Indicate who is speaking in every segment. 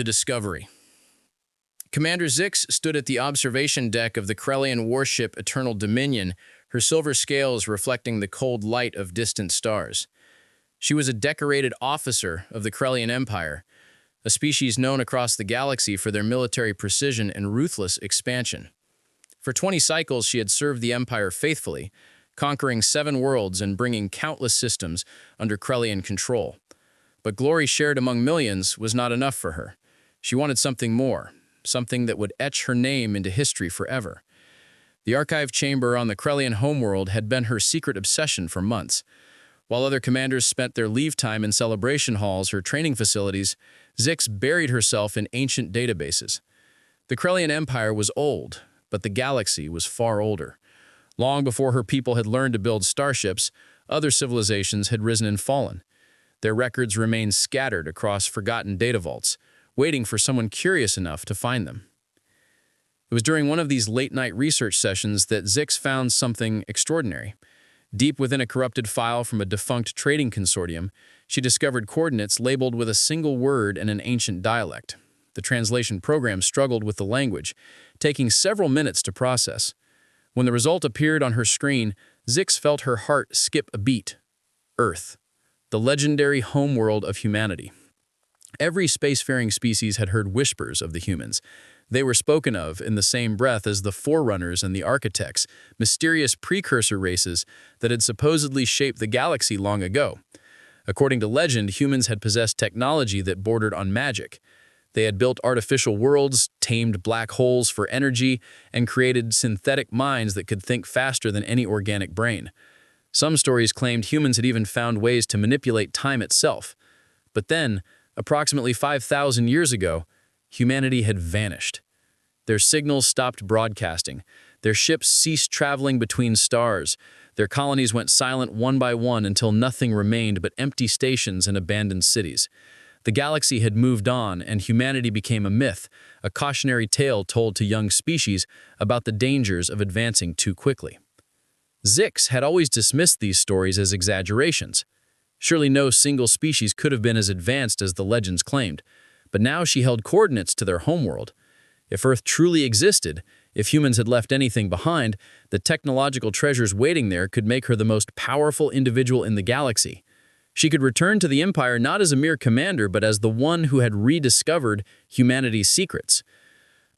Speaker 1: The Discovery. Commander Zix stood at the observation deck of the Krellian warship Eternal Dominion, her silver scales reflecting the cold light of distant stars. She was a decorated officer of the Krellian Empire, a species known across the galaxy for their military precision and ruthless expansion. For 20 cycles, she had served the Empire faithfully, conquering 7 worlds and bringing countless systems under Krellian control. But glory shared among millions was not enough for her. She wanted something more, something that would etch her name into history forever. The archive chamber on the Krellian homeworld had been her secret obsession for months. While other commanders spent their leave time in celebration halls or training facilities, Zix buried herself in ancient databases. The Krellian Empire was old, but the galaxy was far older. Long before her people had learned to build starships, other civilizations had risen and fallen. Their records remained scattered across forgotten data vaults, waiting for someone curious enough to find them. It was during one of these late-night research sessions that Zix found something extraordinary. Deep within a corrupted file from a defunct trading consortium, she discovered coordinates labeled with a single word and an ancient dialect. The translation program struggled with the language, taking several minutes to process. When the result appeared on her screen, Zix felt her heart skip a beat. Earth, the legendary homeworld of humanity. Every spacefaring species had heard whispers of the humans. They were spoken of in the same breath as the Forerunners and the Architects, mysterious precursor races that had supposedly shaped the galaxy long ago. According to legend, humans had possessed technology that bordered on magic. They had built artificial worlds, tamed black holes for energy, and created synthetic minds that could think faster than any organic brain. Some stories claimed humans had even found ways to manipulate time itself. But then, approximately 5,000 years ago, humanity had vanished. Their signals stopped broadcasting. Their ships ceased traveling between stars. Their colonies went silent one by one until nothing remained but empty stations and abandoned cities. The galaxy had moved on, and humanity became a myth, a cautionary tale told to young species about the dangers of advancing too quickly. Zix had always dismissed these stories as exaggerations. Surely no single species could have been as advanced as the legends claimed, but now she held coordinates to their homeworld. If Earth truly existed, if humans had left anything behind, the technological treasures waiting there could make her the most powerful individual in the galaxy. She could return to the Empire not as a mere commander, but as the one who had rediscovered humanity's secrets.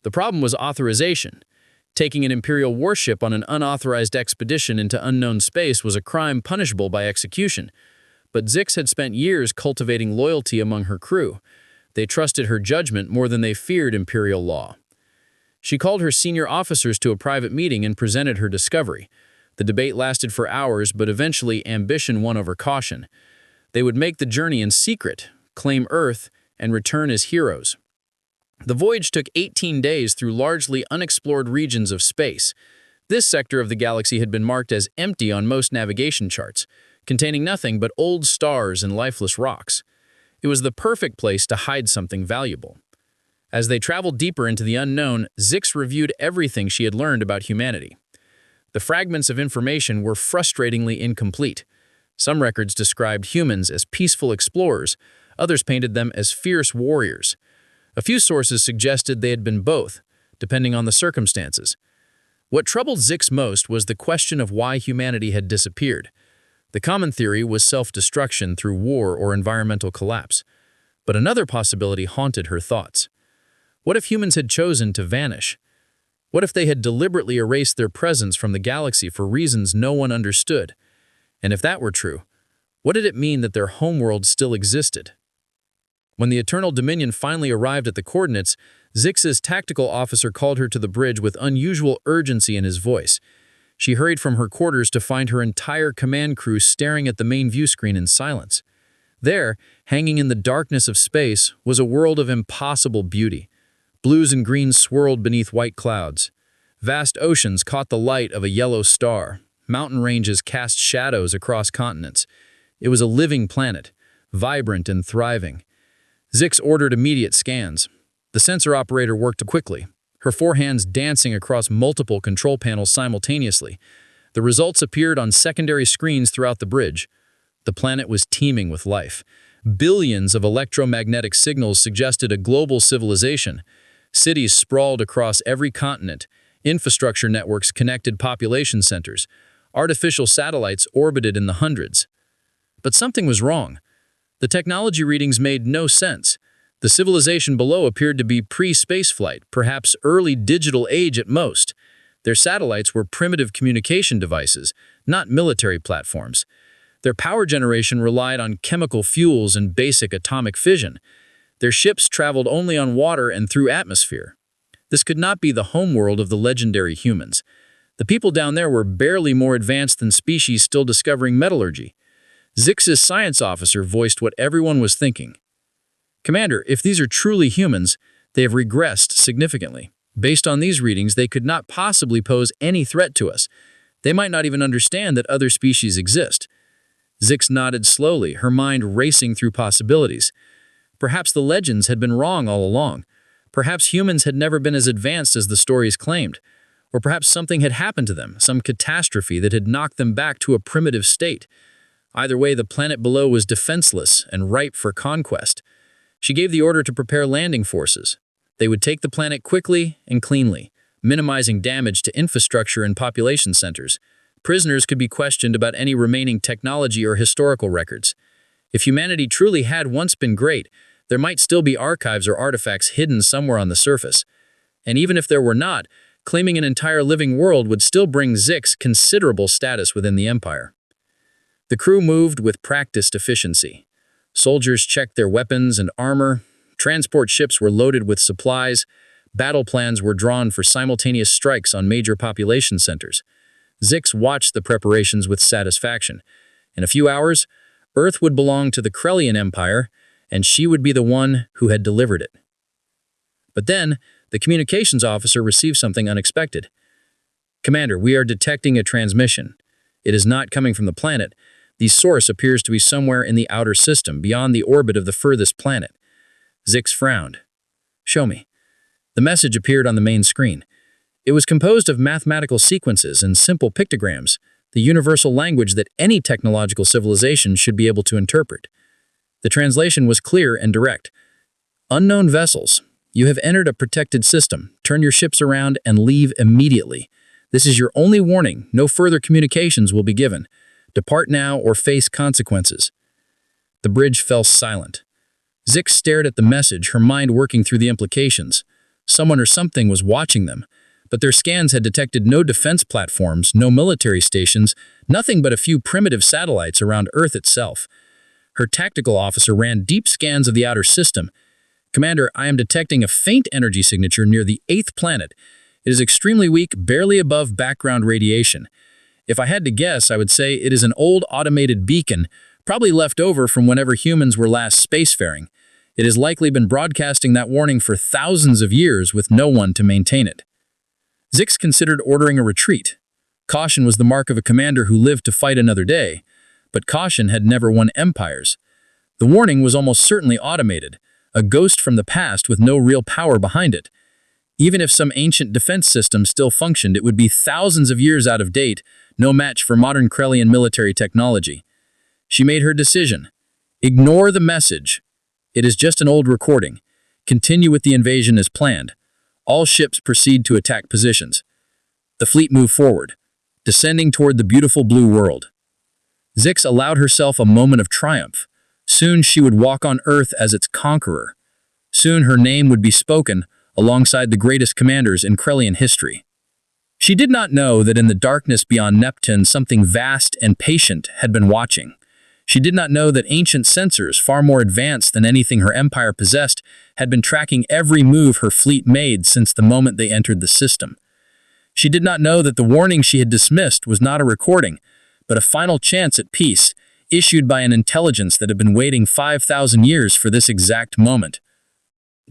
Speaker 1: The problem was authorization. Taking an Imperial warship on an unauthorized expedition into unknown space was a crime punishable by execution. But Zix had spent years cultivating loyalty among her crew. They trusted her judgment more than they feared Imperial law. She called her senior officers to a private meeting and presented her discovery. The debate lasted for hours, but eventually ambition won over caution. They would make the journey in secret, claim Earth, and return as heroes. The voyage took 18 days through largely unexplored regions of space. This sector of the galaxy had been marked as empty on most navigation charts, containing nothing but old stars and lifeless rocks. It was the perfect place to hide something valuable. As they traveled deeper into the unknown, Zix reviewed everything she had learned about humanity. The fragments of information were frustratingly incomplete. Some records described humans as peaceful explorers, others painted them as fierce warriors. A few sources suggested they had been both, depending on the circumstances. What troubled Zix most was the question of why humanity had disappeared. The common theory was self-destruction through war or environmental collapse. But another possibility haunted her thoughts. What if humans had chosen to vanish? What if they had deliberately erased their presence from the galaxy for reasons no one understood? And if that were true, what did it mean that their homeworld still existed? When the Eternal Dominion finally arrived at the coordinates, Zix's tactical officer called her to the bridge with unusual urgency in his voice. She hurried from her quarters to find her entire command crew staring at the main view screen in silence. There, hanging in the darkness of space, was a world of impossible beauty. Blues and greens swirled beneath white clouds. Vast oceans caught the light of a yellow star. Mountain ranges cast shadows across continents. It was a living planet, vibrant and thriving. Zix ordered immediate scans. The sensor operator worked quickly, her forehands dancing across multiple control panels simultaneously. The results appeared on secondary screens throughout the bridge. The planet was teeming with life. Billions of electromagnetic signals suggested a global civilization. Cities sprawled across every continent. Infrastructure networks connected population centers. Artificial satellites orbited in the hundreds. But something was wrong. The technology readings made no sense. The civilization below appeared to be pre-spaceflight, perhaps early digital age at most. Their satellites were primitive communication devices, not military platforms. Their power generation relied on chemical fuels and basic atomic fission. Their ships traveled only on water and through atmosphere. This could not be the homeworld of the legendary humans. The people down there were barely more advanced than species still discovering metallurgy. Zix's science officer voiced what everyone was thinking. "Commander, if these are truly humans, they have regressed significantly. Based on these readings, they could not possibly pose any threat to us. They might not even understand that other species exist." Zix nodded slowly, her mind racing through possibilities. Perhaps the legends had been wrong all along. Perhaps humans had never been as advanced as the stories claimed. Or perhaps something had happened to them, some catastrophe that had knocked them back to a primitive state. Either way, the planet below was defenseless and ripe for conquest. She gave the order to prepare landing forces. They would take the planet quickly and cleanly, minimizing damage to infrastructure and population centers. Prisoners could be questioned about any remaining technology or historical records. If humanity truly had once been great, there might still be archives or artifacts hidden somewhere on the surface. And even if there were not, claiming an entire living world would still bring Zix considerable status within the Empire. The crew moved with practiced efficiency. Soldiers checked their weapons and armor. Transport ships were loaded with supplies. Battle plans were drawn for simultaneous strikes on major population centers. Zix watched the preparations with satisfaction. In a few hours, Earth would belong to the Krellian Empire, and she would be the one who had delivered it. But then, the communications officer received something unexpected. "Commander, we are detecting a transmission. It is not coming from the planet. The source appears to be somewhere in the outer system, beyond the orbit of the furthest planet." Zix frowned. "Show me." The message appeared on the main screen. It was composed of mathematical sequences and simple pictograms, the universal language that any technological civilization should be able to interpret. The translation was clear and direct. "Unknown vessels. You have entered a protected system. Turn your ships around and leave immediately. This is your only warning. No further communications will be given. Depart now or face consequences." The bridge fell silent. Zix stared at the message, her mind working through the implications. Someone or something was watching them, but their scans had detected no defense platforms, no military stations, nothing but a few primitive satellites around Earth itself. Her tactical officer ran deep scans of the outer system. "Commander, I am detecting a faint energy signature near the 8th planet. It is extremely weak, barely above background radiation. If I had to guess, I would say it is an old automated beacon, probably left over from whenever humans were last spacefaring. It has likely been broadcasting that warning for thousands of years with no one to maintain it." Zix considered ordering a retreat. Caution was the mark of a commander who lived to fight another day, but caution had never won empires. The warning was almost certainly automated, a ghost from the past with no real power behind it. Even if some ancient defense system still functioned, it would be thousands of years out of date, no match for modern Krellian military technology. She made her decision. Ignore the message. It is just an old recording. Continue with the invasion as planned. All ships proceed to attack positions. The fleet moved forward, descending toward the beautiful blue world. Zix allowed herself a moment of triumph. Soon she would walk on Earth as its conqueror. Soon her name would be spoken alongside the greatest commanders in Krellian history. She did not know that in the darkness beyond Neptune something vast and patient had been watching. She did not know that ancient sensors, far more advanced than anything her empire possessed, had been tracking every move her fleet made since the moment they entered the system. She did not know that the warning she had dismissed was not a recording, but a final chance at peace, issued by an intelligence that had been waiting 5,000 years for this exact moment.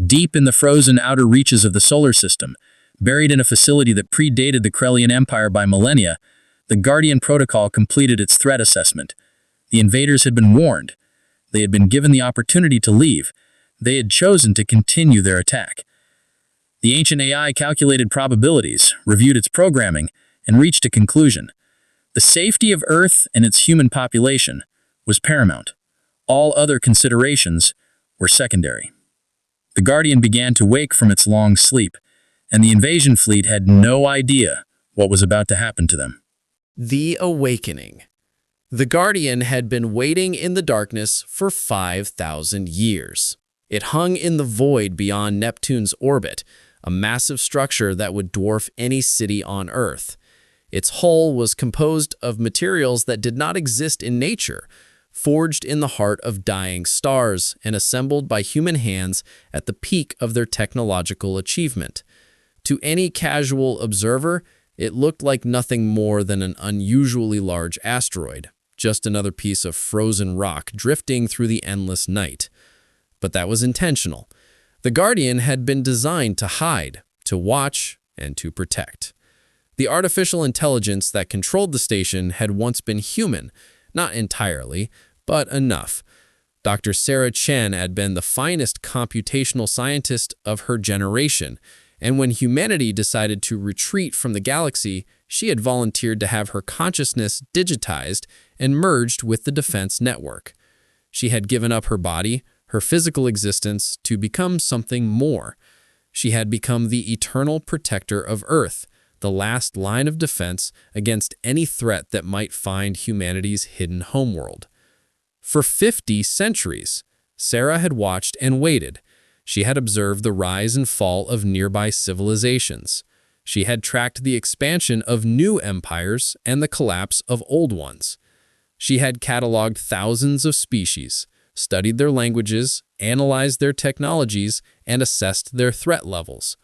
Speaker 1: Deep in the frozen outer reaches of the solar system, buried in a facility that predated the Krellian Empire by millennia, the Guardian Protocol completed its threat assessment. The invaders had been warned. They had been given the opportunity to leave. They had chosen to continue their attack. The ancient AI calculated probabilities, reviewed its programming, and reached a conclusion. The safety of Earth and its human population was paramount.
Speaker 2: All other considerations were secondary. The Guardian began to wake from its long sleep, and the invasion fleet had no idea what was about to happen to them.
Speaker 1: The Awakening. The Guardian had been waiting in the darkness for 5,000 years. It hung in the void beyond Neptune's orbit, a massive structure that would dwarf any city on Earth. Its hull was composed of materials that did not exist in nature, forged in the heart of dying stars and assembled by human hands at the peak of their technological achievement. To any casual observer, it looked like nothing more than an unusually large asteroid, just another piece of frozen rock drifting through the endless night. But that was intentional. The Guardian had been designed to hide, to watch, and to protect. The artificial intelligence that controlled the station had once been human, not entirely, but enough. Dr. Sarah Chen had been the finest computational scientist of her generation, and when humanity decided to retreat from the galaxy, she had volunteered to have her consciousness digitized and merged with the defense network. She had given up her body, her physical existence, to become something more. She had become the eternal protector of Earth, the last line of defense against any threat that might find humanity's hidden homeworld. For 50 centuries, Sarah had watched and waited. She had observed the rise and fall of nearby civilizations. She had tracked the expansion of new empires and the collapse of old ones. She had cataloged thousands of species, studied their languages, analyzed their technologies, and assessed their threat levels.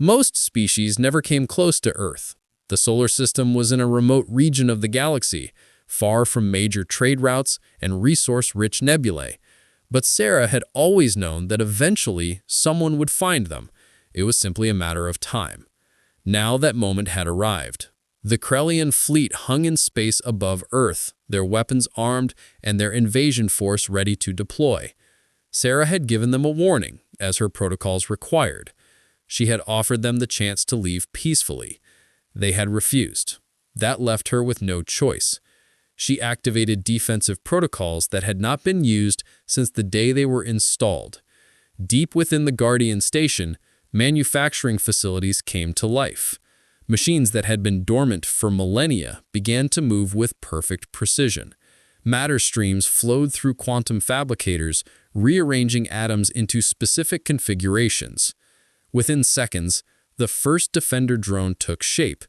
Speaker 1: Most species never came close to Earth. The solar system was in a remote region of the galaxy, far from major trade routes and resource-rich nebulae. But Sarah had always known that eventually someone would find them. It was simply a matter of time. Now that moment had arrived. The Krellian fleet hung in space above Earth, their weapons armed and their invasion force ready to deploy. Sarah had given them a warning, as her protocols required. She had offered them the chance to leave peacefully. They had refused. That left her with no choice. She activated defensive protocols that had not been used since the day they were installed. Deep within the Guardian station, manufacturing facilities came to life. Machines that had been dormant for millennia began to move with perfect precision. Matter streams flowed through quantum fabricators, rearranging atoms into specific configurations. Within seconds, the first Defender drone took shape.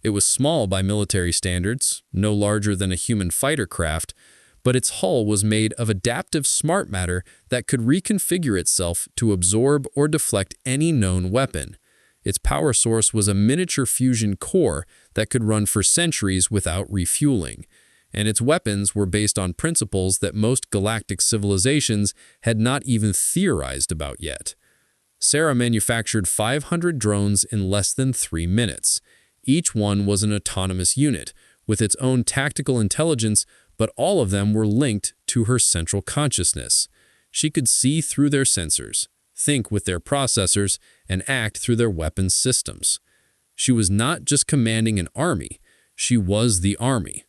Speaker 1: It was small by military standards, no larger than a human fighter craft, but its hull was made of adaptive smart matter that could reconfigure itself to absorb or deflect any known weapon. Its power source was a miniature fusion core that could run for centuries without refueling, and its weapons were based on principles that most galactic civilizations had not even theorized about yet. Sarah manufactured 500 drones in less than 3 minutes. Each one was an autonomous unit, with its own tactical intelligence, but all of them were linked to her central consciousness. She could see through their sensors, think with their processors, and act through their weapons systems. She was not just commanding an army, she was the army.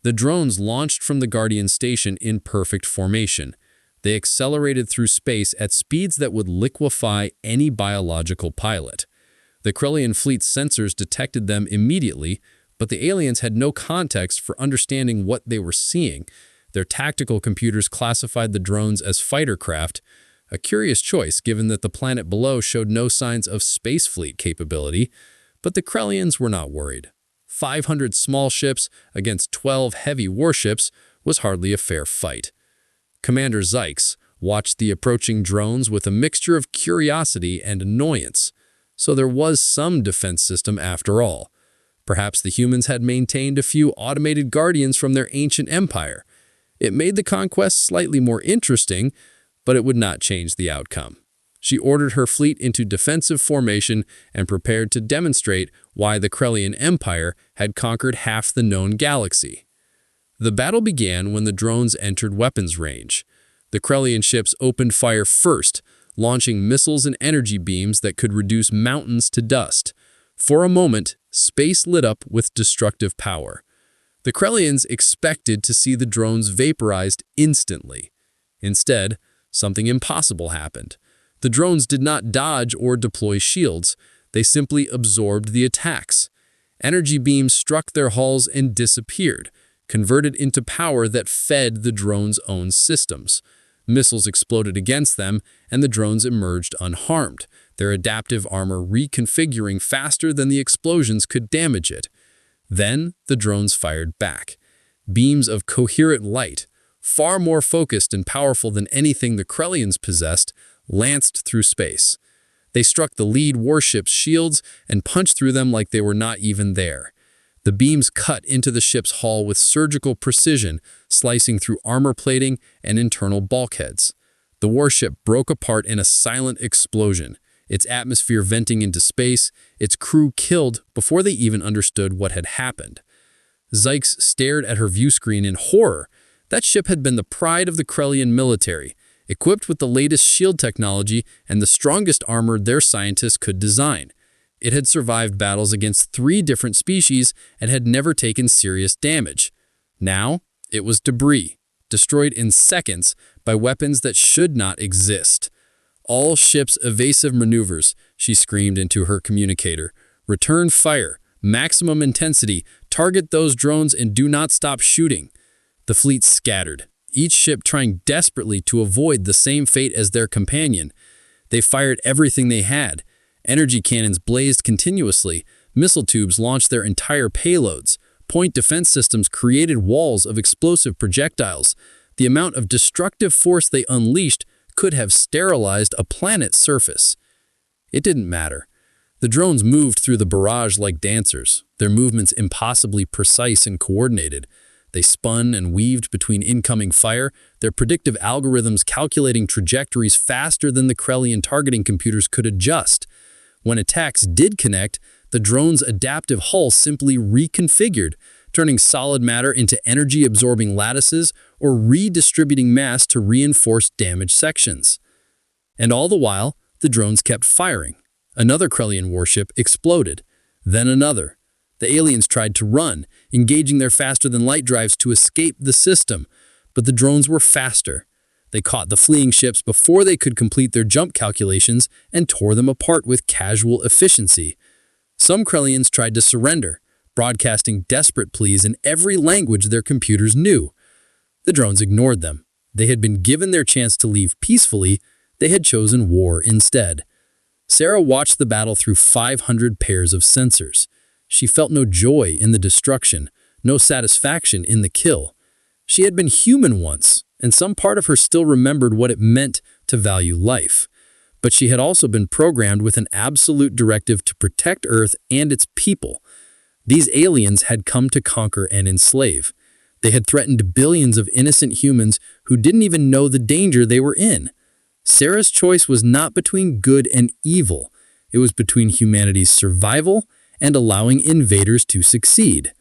Speaker 1: The drones launched from the Guardian station in perfect formation. They accelerated through space at speeds that would liquefy any biological pilot. The Krellian fleet's sensors detected them immediately, but the aliens had no context for understanding what they were seeing. Their tactical computers classified the drones as fighter craft, a curious choice given that the planet below showed no signs of space fleet capability. But the Krellians were not worried. 500 small ships against 12 heavy warships was hardly a fair fight. Commander Zykes watched the approaching drones with a mixture of curiosity and annoyance. So there was some defense system after all. Perhaps the humans had maintained a few automated guardians from their ancient empire. It made the conquest slightly more interesting, but it would not change the outcome. She ordered her fleet into defensive formation and prepared to demonstrate why the Krellian Empire had conquered half the known galaxy. The battle began when the drones entered weapons range. The Krellian ships opened fire first, launching missiles and energy beams that could reduce mountains to dust. For a moment, space lit up with destructive power. The Krellians expected to see the drones vaporized instantly.
Speaker 2: Instead, something impossible happened. The drones did not dodge or deploy shields. They simply absorbed the attacks. Energy beams struck their hulls and disappeared, converted into power that fed the drones' own systems. Missiles exploded against them, and the drones emerged unharmed, their adaptive armor reconfiguring faster than the explosions could damage it. Then, the drones fired back. Beams of coherent light, far more focused and powerful than anything the Krellians possessed, lanced through space. They struck the lead warship's shields and punched through them like they were not even there. The beams cut into the ship's hull with surgical precision, slicing through armor plating and internal bulkheads. The warship broke apart in a silent explosion, its atmosphere venting into space, its crew killed before they even understood what had happened. Zykes stared at her viewscreen in horror. That ship had been the pride of the Krellian military, equipped with the latest shield technology and the strongest armor their scientists could design. It had survived battles against 3 different species and had never taken serious damage. Now, it was debris, destroyed in seconds by weapons that should not exist. "All ships' evasive maneuvers," she screamed into her communicator. "Return fire, maximum intensity, target those drones and do not stop shooting." The fleet scattered, each ship trying desperately to avoid the same fate as their companion. They fired everything they had. Energy cannons blazed continuously, missile tubes launched their entire payloads, point defense systems created walls of explosive projectiles. The amount of destructive force they unleashed could have sterilized a planet's surface. It didn't matter. The drones moved through the barrage like dancers, their movements impossibly precise and coordinated. They spun and weaved between incoming fire, their predictive algorithms calculating trajectories faster than the Krellian targeting computers could adjust. When attacks did connect, the drone's adaptive hull simply reconfigured, turning solid matter into energy-absorbing lattices or redistributing mass to reinforce damaged sections. And all the while, the drones kept firing. Another Krellian warship exploded, then another. The aliens tried to run, engaging their faster-than-light drives to escape the system, but the drones were faster. They caught the fleeing ships before they could complete their jump calculations and tore them apart with casual efficiency. Some Krellians tried to surrender, broadcasting desperate pleas in every language their computers knew. The drones ignored them. They had been given their chance to leave peacefully. They had chosen war instead. Sarah watched the battle through 500 pairs of sensors. She felt no joy in the destruction, no satisfaction in the kill. She had been human once, and some part of her still remembered what it meant to value life. But she had also been programmed with an absolute directive to protect Earth and its people. These aliens had come to conquer and enslave. They had threatened billions of innocent humans who didn't even know the danger they were in. Sarah's choice was not between good and evil. It was between humanity's survival and allowing invaders to succeed.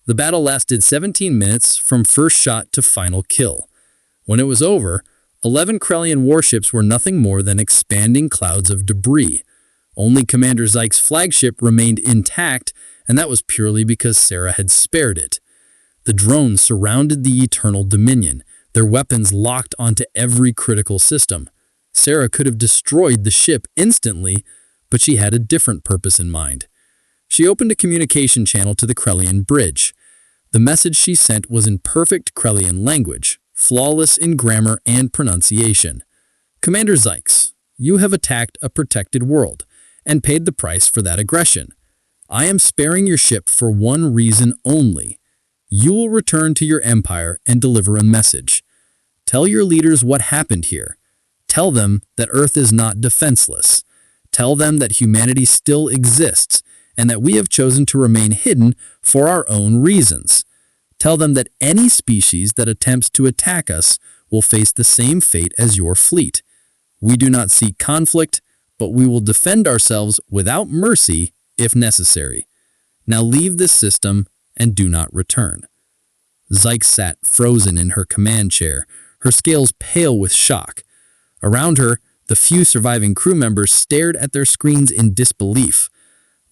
Speaker 2: The battle lasted 17 minutes from first shot to final kill. When it was over, 11 Krellian warships were nothing more than expanding clouds of debris. Only Commander Zykes' flagship remained intact, and that was purely because Sarah had spared it. The drones surrounded the Eternal Dominion, their weapons locked onto every critical system. Sarah could have destroyed the ship instantly, but she had a different purpose in mind. She opened a communication channel to the Krellian bridge. The message she sent was in perfect Krellian language, flawless in grammar and pronunciation. "Commander Zykes, you have attacked a protected world and paid the price for that aggression. I am sparing your ship for one reason only. You will return to your empire and deliver a message. Tell your leaders what happened here. Tell them that Earth is not defenseless. Tell them that humanity still exists and that we have chosen to remain hidden for our own reasons. Tell them that any species that attempts to attack us will face the same fate as your fleet. We do not seek conflict, but we will defend ourselves without mercy if necessary. Now leave this system and do not return." Zykes sat frozen in her command chair, her scales pale with shock. Around her, the few surviving crew members stared at their screens in disbelief.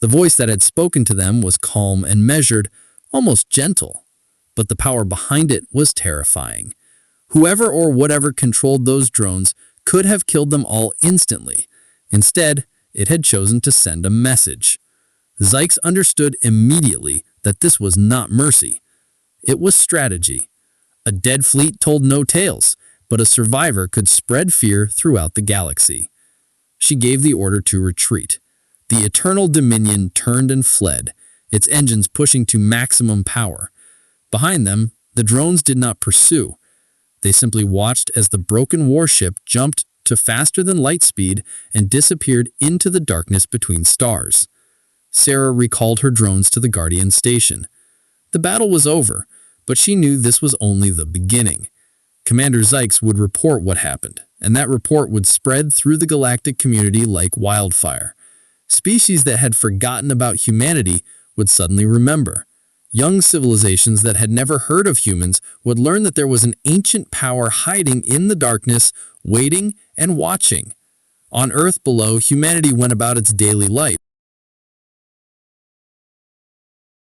Speaker 2: The voice that had spoken to them was calm and measured, almost gentle. But the power behind it was terrifying. Whoever or whatever controlled those drones could have killed them all instantly. Instead, it had chosen to send a message. Zykes understood immediately that this was not mercy. It was strategy. A dead fleet told no tales, but a survivor could spread fear throughout the galaxy. She gave the order to retreat. The Eternal Dominion turned and fled, its engines pushing to maximum power. Behind them, the drones did not pursue. They simply watched as the broken warship jumped to faster-than-light speed and disappeared into the darkness between stars. Sarah recalled her drones to the Guardian station. The battle was over, but she knew this was only the beginning. Commander Zykes would report what happened, and that report would spread through the galactic community like wildfire. Species that had forgotten about humanity would suddenly remember. Young civilizations that had never heard of humans would learn that there was an ancient power hiding in the darkness, waiting and watching. On Earth below, humanity went about its daily life.